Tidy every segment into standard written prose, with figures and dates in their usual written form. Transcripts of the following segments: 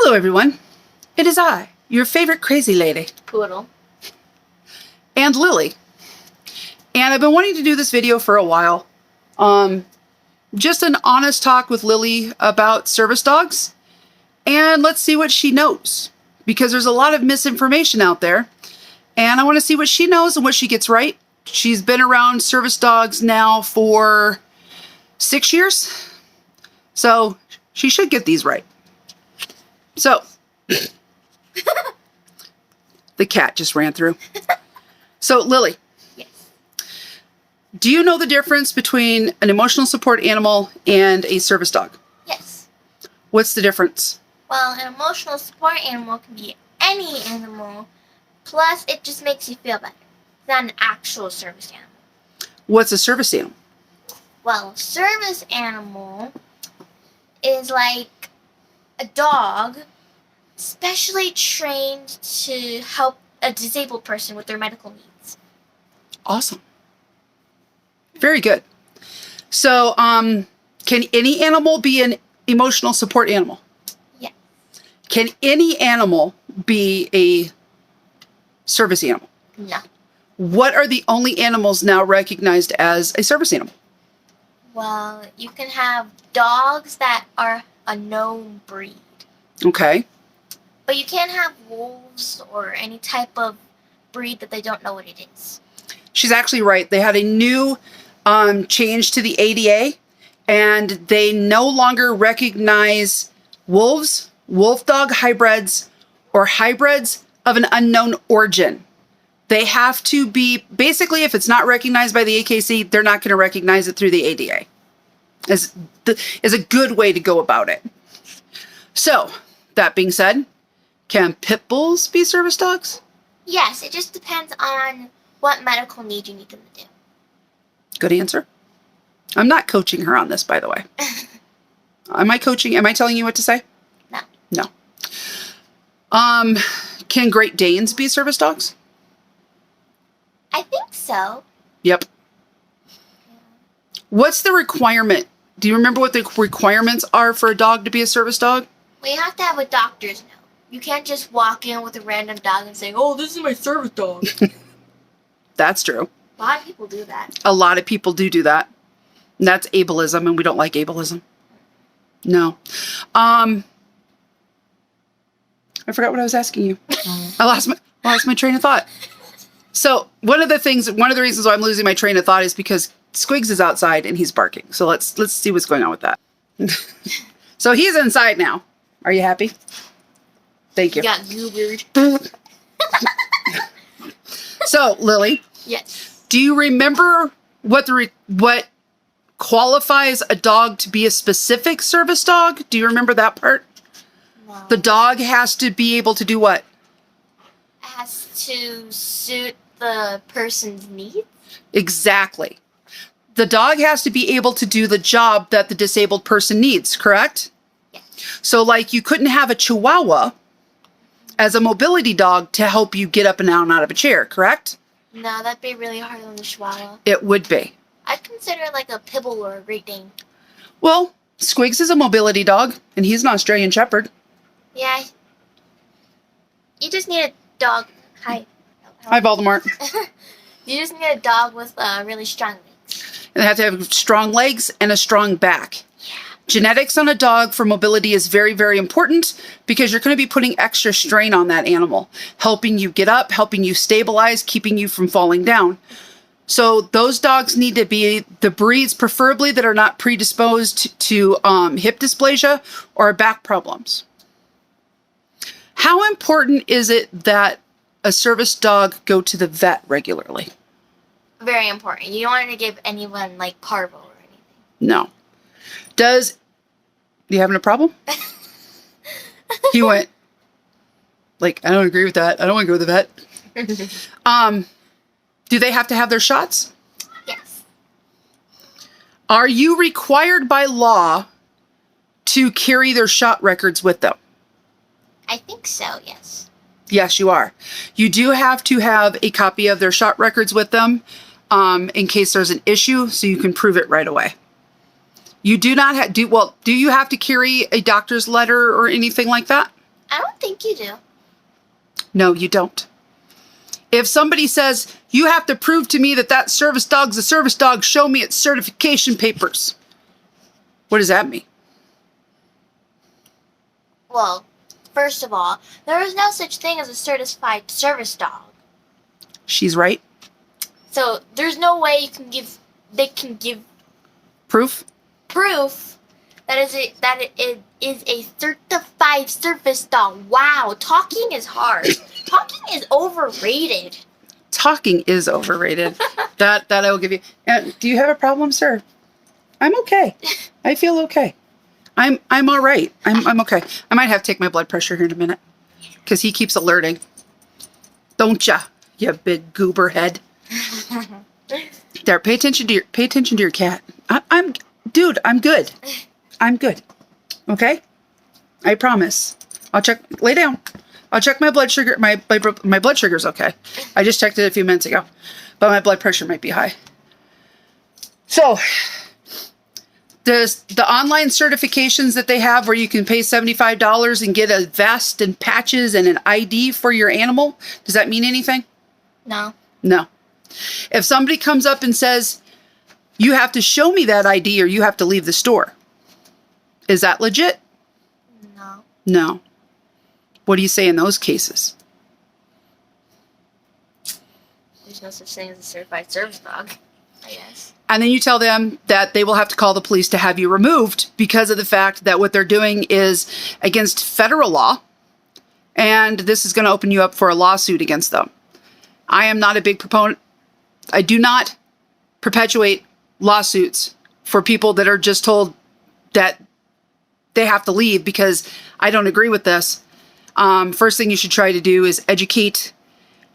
Hello, everyone. It is I, your favorite crazy lady. Poodle. And Lily. And I've been wanting to do this video for a while. Just an honest talk with Lily about service dogs. And let's see what she knows. Because there's a lot of misinformation out there. And I want to see what she knows and what she gets right. She's been around service dogs now for 6 years. So she should get these right. So, the cat just ran through. So, Lily. Yes. Do you know the difference between an emotional support animal and a service dog? Yes. What's the difference? Well, an emotional support animal can be any animal, plus it just makes you feel better. It's not an actual service animal. What's a service animal? Well, a service animal is like a dog specially trained to help a disabled person with their medical needs. Awesome. Very good. So, can any animal be an emotional support animal? Yes. Can any animal be a service animal? No. What are the only animals now recognized as a service animal? Well, you can have dogs that are a known breed. Okay. But you can't have wolves or any type of breed that they don't know what it is. She's actually right. They had a new change to the ADA, and they no longer recognize wolves, wolf dog hybrids, or hybrids of an unknown origin. They have to be, basically, if it's not recognized by the AKC, they're not going to recognize it through the ADA. Is a good way to go about it. So, that being said, can pit bulls be service dogs? Yes, it just depends on what medical need you need them to do. Good answer. I'm not coaching her on this, by the way. Am I telling you what to say? No. No. Can Great Danes be service dogs? I think so. Yep. What's the requirement? Do you remember what the requirements are for a dog to be a service dog? Well, you have to have a doctor's note. You can't just walk in with a random dog and say, "Oh, this is my service dog." That's true. A lot of people do that. A lot of people do that. And that's ableism, and we don't like ableism. No. I forgot what I was asking you. I lost my train of thought. So one of the reasons why I'm losing my train of thought is because Squigs is outside and he's barking. So let's see what's going on with that. So he's inside now. Are you happy? Thank you. Yeah, you weird. So, Lily. Yes. Do you remember what qualifies a dog to be a specific service dog? Do you remember that part? No. The dog has to be able to do what? It has to suit the person's needs. Exactly. The dog has to be able to do the job that the disabled person needs, correct? Yes. So, like, you couldn't have a Chihuahua as a mobility dog to help you get up and down out of a chair, correct? No, that'd be really hard on the Chihuahua. It would be. I'd consider it like a pit bull or a Great Dane. Well, Squigs is a mobility dog, and he's an Australian Shepherd. Yeah. You just need a dog. Hi, Voldemort. You just need a dog with really strong legs. And they have to have strong legs and a strong back. Yeah. Genetics on a dog for mobility is very, very important because you're going to be putting extra strain on that animal, helping you get up, helping you stabilize, keeping you from falling down. So those dogs need to be the breeds, preferably, that are not predisposed to hip dysplasia or back problems. How important is it that a service dog go to the vet regularly? Very important. You don't want to give anyone like parvo or anything. No. You having a problem? He went, like, I don't agree with that. I don't want to go to the vet. Do they have to have their shots? Yes. Are you required by law to carry their shot records with them? I think so, yes. Yes, you are. You do have to have a copy of their shot records with them in case there's an issue, so you can prove it right away. You do not have, do you have to carry a doctor's letter or anything like that? I don't think you do. No, you don't. If somebody says, you have to prove to me that service dog's a service dog, show me its certification papers. What does that mean? Well, first of all, there is no such thing as a certified service dog. She's right. So there's no way they can give Proof? proof that it is a certified service dog. Wow, talking is hard. Talking is overrated. Talking is overrated. that I will give you. Do you have a problem, sir? I'm okay. I feel okay. I'm all right. I'm okay. I might have to take my blood pressure here in a minute because he keeps alerting. Don't ya, you big goober head? There, pay attention to your cat. I'm good. I'm good. Okay? I promise. I'll check. Lay down. I'll check my blood sugar. My blood sugar's okay. I just checked it a few minutes ago, but my blood pressure might be high. So, the online certifications that they have where you can pay $75 and get a vest and patches and an ID for your animal, does that mean anything? No. No. If somebody comes up and says, you have to show me that ID or you have to leave the store, is that legit? No. No. What do you say in those cases? There's no such thing as a certified service dog, I guess. And then you tell them that they will have to call the police to have you removed because of the fact that what they're doing is against federal law. And this is going to open you up for a lawsuit against them. I am not a big proponent. I do not perpetuate lawsuits for people that are just told that they have to leave because I don't agree with this. First thing you should try to do is educate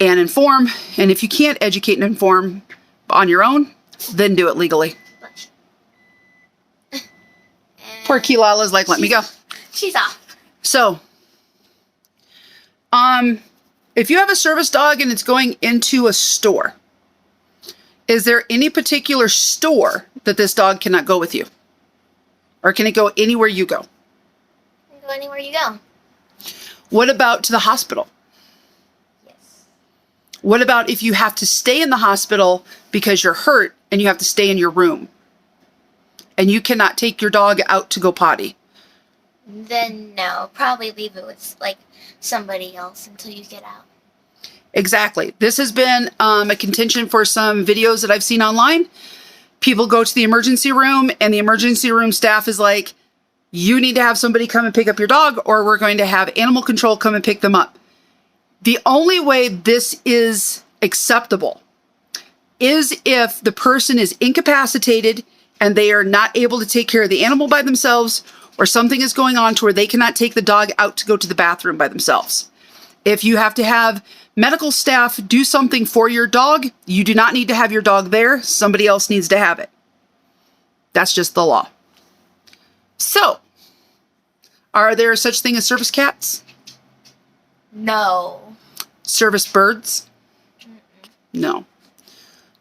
and inform. And if you can't educate and inform on your own, then do it legally. Poor Kilala's like, let me go. She's off. So, if you have a service dog and it's going into a store, is there any particular store that this dog cannot go with you? Or can it go anywhere you go? You can go anywhere you go. What about to the hospital? Yes. What about if you have to stay in the hospital because you're hurt and you have to stay in your room? And you cannot take your dog out to go potty? Then no. Probably leave it with, like, somebody else until you get out. Exactly. This has been a contention for some videos that I've seen online. People go to the emergency room and the emergency room staff is like, you need to have somebody come and pick up your dog or we're going to have animal control come and pick them up. The only way this is acceptable is if the person is incapacitated and they are not able to take care of the animal by themselves or something is going on to where they cannot take the dog out to go to the bathroom by themselves. If you have to have medical staff do something for your dog, you do not need to have your dog there. Somebody else needs to have it. That's just the law. So, are there such thing as service cats? No. Service birds? No.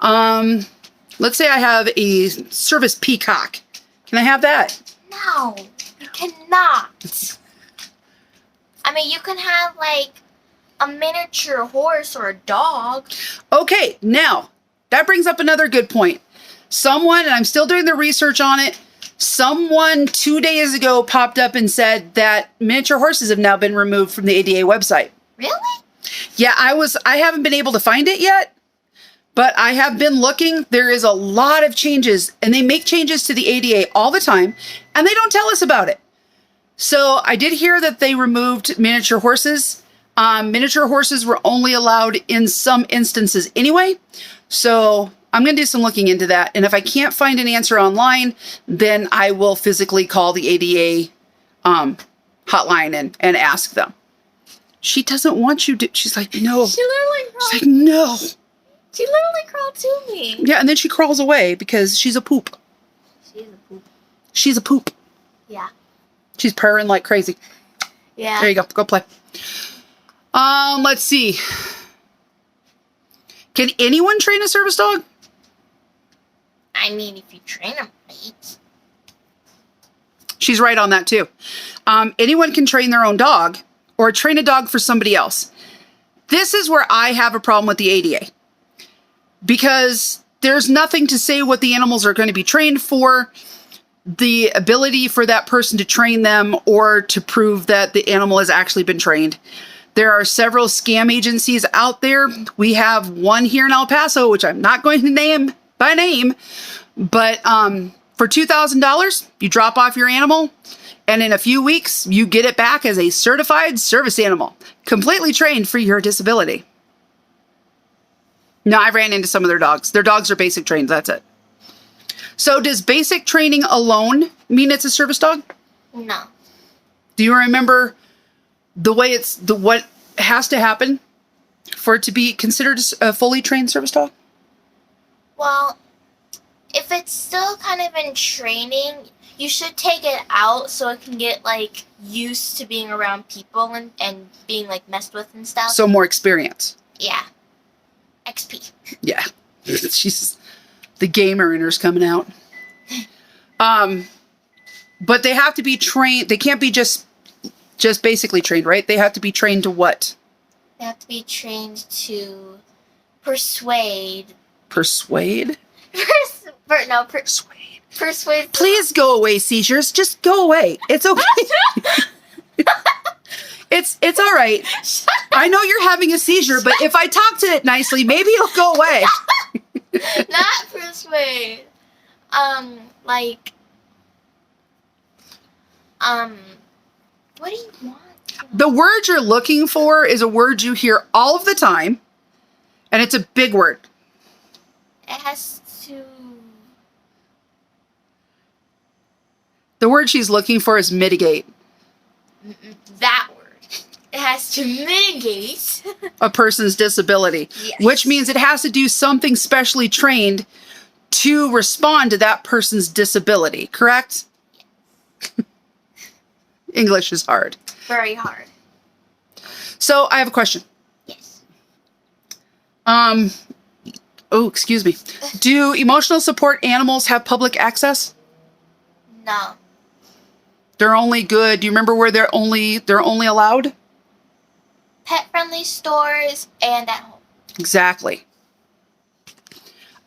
Let's say I have a service peacock. Can I have that? No, you cannot. I mean, you can have, like, a miniature horse or a dog. Okay, now, that brings up another good point. Someone, and I'm still doing the research on it, someone 2 days ago popped up and said that miniature horses have now been removed from the ADA website. Really? Yeah, I haven't been able to find it yet, but I have been looking. There is a lot of changes, and they make changes to the ADA all the time, and they don't tell us about it. So I did hear that they removed miniature horses. Miniature horses were only allowed in some instances anyway. So I'm going to do some looking into that. And if I can't find an answer online, then I will physically call the ADA hotline and ask them. She doesn't want you to. She's like, no. She literally crawled. She's like, no. She literally crawled to me. Yeah, and then she crawls away because she's a poop. She's a poop. She's a poop. Yeah. She's purring like crazy. Yeah. There you go. Go play. Let's see. Can anyone train a service dog? I mean, if you train them right. She's right on that too. Anyone can train their own dog. or train a dog for somebody else. This is where I have a problem with the ADA, because there's nothing to say what the animals are going to be trained for, the ability for that person to train them, or to prove that the animal has actually been trained. There are several scam agencies out there. We have one here in El Paso, which I'm not going to name by name, but for $2,000, you drop off your animal, and in a few weeks, you get it back as a certified service animal, completely trained for your disability. No, I ran into some of their dogs. Their dogs are basic trained. That's it. So does basic training alone mean it's a service dog? No. Do you remember what has to happen for it to be considered a fully trained service dog? Well, if it's still kind of in training, you should take it out so it can get, like, used to being around people and being, like, messed with and stuff. So more experience. Yeah. XP. Yeah. Jesus. The gamer in her's coming out. But they have to be trained. They can't be just basically trained, right? They have to be trained to what? They have to be trained to persuade. Persuade? Persuade. Persuade. Please go away, seizures. Just go away. It's okay. It's all right. I know you're having a seizure, but if I talk to it nicely, maybe it'll go away. Not persuade. What do you want? The word you're looking for is a word you hear all of the time, and it's a big word. It has to... The word she's looking for is mitigate. That word. It has to mitigate a person's disability, yes. Which means it has to do something specially trained to respond to that person's disability, correct? Yes. English is hard. Very hard. So I have a question. Yes. Oh, excuse me. Do emotional support animals have public access? No. They're only good. Do you remember where they're only allowed? Pet-friendly stores and at home. Exactly.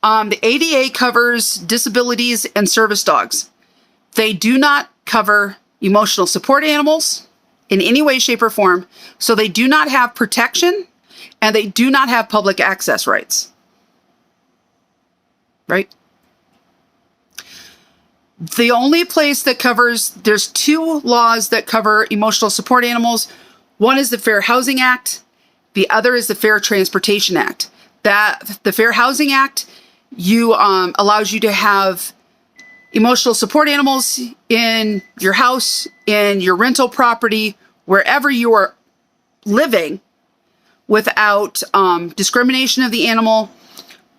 The ADA covers disabilities and service dogs. They do not cover emotional support animals in any way, shape, or form. So they do not have protection, and they do not have public access rights. Right? The only place that covers, there's two laws that cover emotional support animals. One is the Fair Housing Act. The other is the Fair Transportation Act. The Fair Housing Act allows you to have emotional support animals in your house, in your rental property, wherever you are living, without discrimination of the animal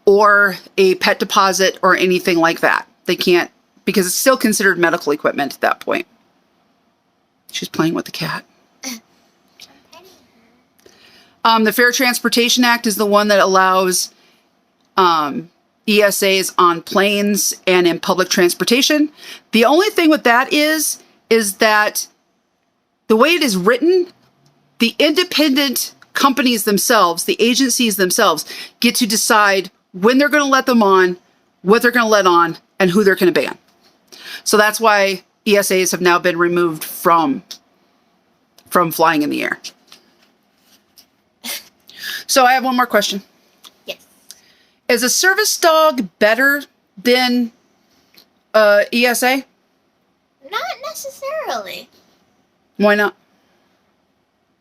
or a pet deposit or anything like that. They can't, because it's still considered medical equipment at that point. She's playing with the cat. The Fair Transportation Act is the one that allows ESAs on planes and in public transportation. The only thing with that is that the way it is written, the independent companies themselves, the agencies themselves, get to decide when they're going to let them on, what they're going to let on, and who they're going to ban. So that's why ESAs have now been removed from flying in the air. So I have one more question. Yes. Is a service dog better than ESA? Not necessarily. Why not?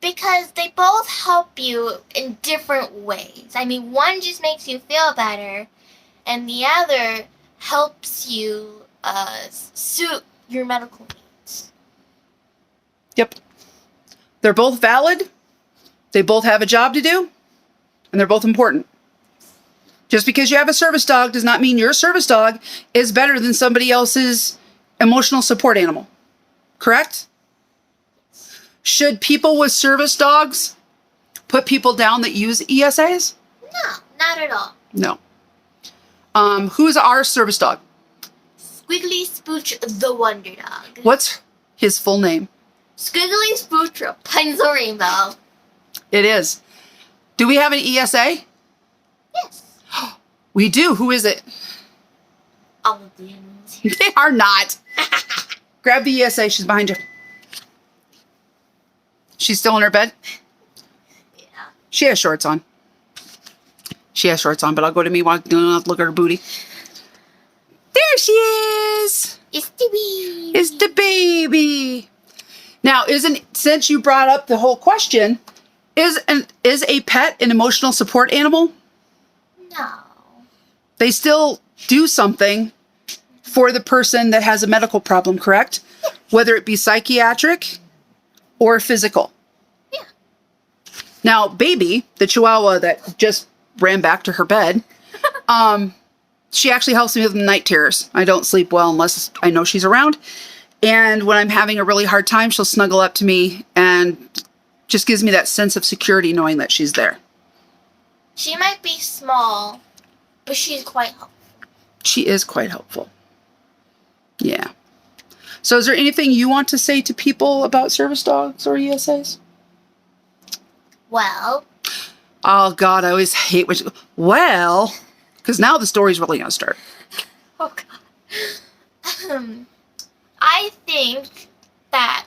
Because they both help you in different ways. I mean, one just makes you feel better, and the other helps you suit your medical needs. Yep. They're both valid. They both have a job to do. And they're both important. Just because you have a service dog does not mean your service dog is better than somebody else's emotional support animal. Correct? Should people with service dogs put people down that use ESAs? No, not at all. No. Who's our service dog? Squiggly Spooch the Wonder Dog. What's his full name? Squiggly Spootra, Pencil Rainbow. It is. Do we have an ESA? Yes. We do. Who is it? All of the animals here. They are not. Grab the ESA. She's behind you. She's still in her bed? Yeah. She has shorts on. She has shorts on, but I'll go to me while I look at her booty. There she is. It's the baby. It's the baby. Now, since you brought up the whole question, is a pet an emotional support animal? No. They still do something for the person that has a medical problem, correct? Whether it be psychiatric or physical. Yeah. Now, baby, the Chihuahua that just ran back to her bed, she actually helps me with night terrors. I don't sleep well unless I know she's around. And when I'm having a really hard time, she'll snuggle up to me and just gives me that sense of security knowing that she's there. She might be small, but she's quite helpful. She is quite helpful. Yeah. So is there anything you want to say to people about service dogs or ESAs? Well. Oh, God, I always hate when well, because now the story's really going to start. Oh, God. I think that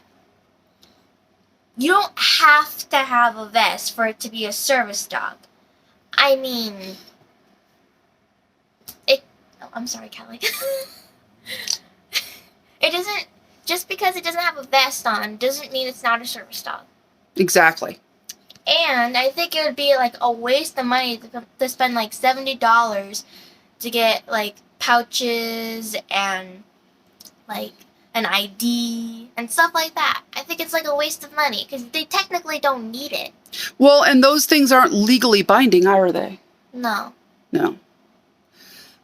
you don't have to have a vest for it to be a service dog. I mean, oh, I'm sorry, Kelly. It doesn't, just because it doesn't have a vest on doesn't mean it's not a service dog. Exactly. And I think it would be like a waste of money to spend like $70 to get like pouches and like an ID and stuff like that. I think it's like a waste of money because they technically don't need it. Well, and those things aren't legally binding, are they? No. No.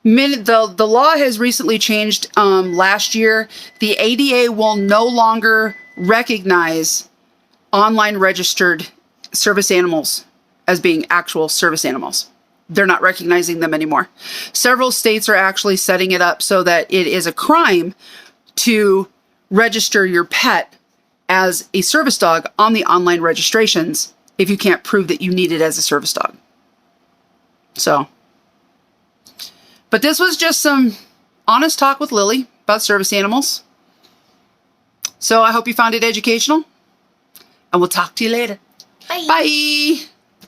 The law has recently changed last year. The ADA will no longer recognize online registered service animals as being actual service animals. They're not recognizing them anymore. Several states are actually setting it up so that it is a crime to register your pet as a service dog on the online registrations if you can't prove that you need it as a service dog. So, but this was just some honest talk with Lily about service animals. So I hope you found it educational, and we'll talk to you later. Bye. Bye.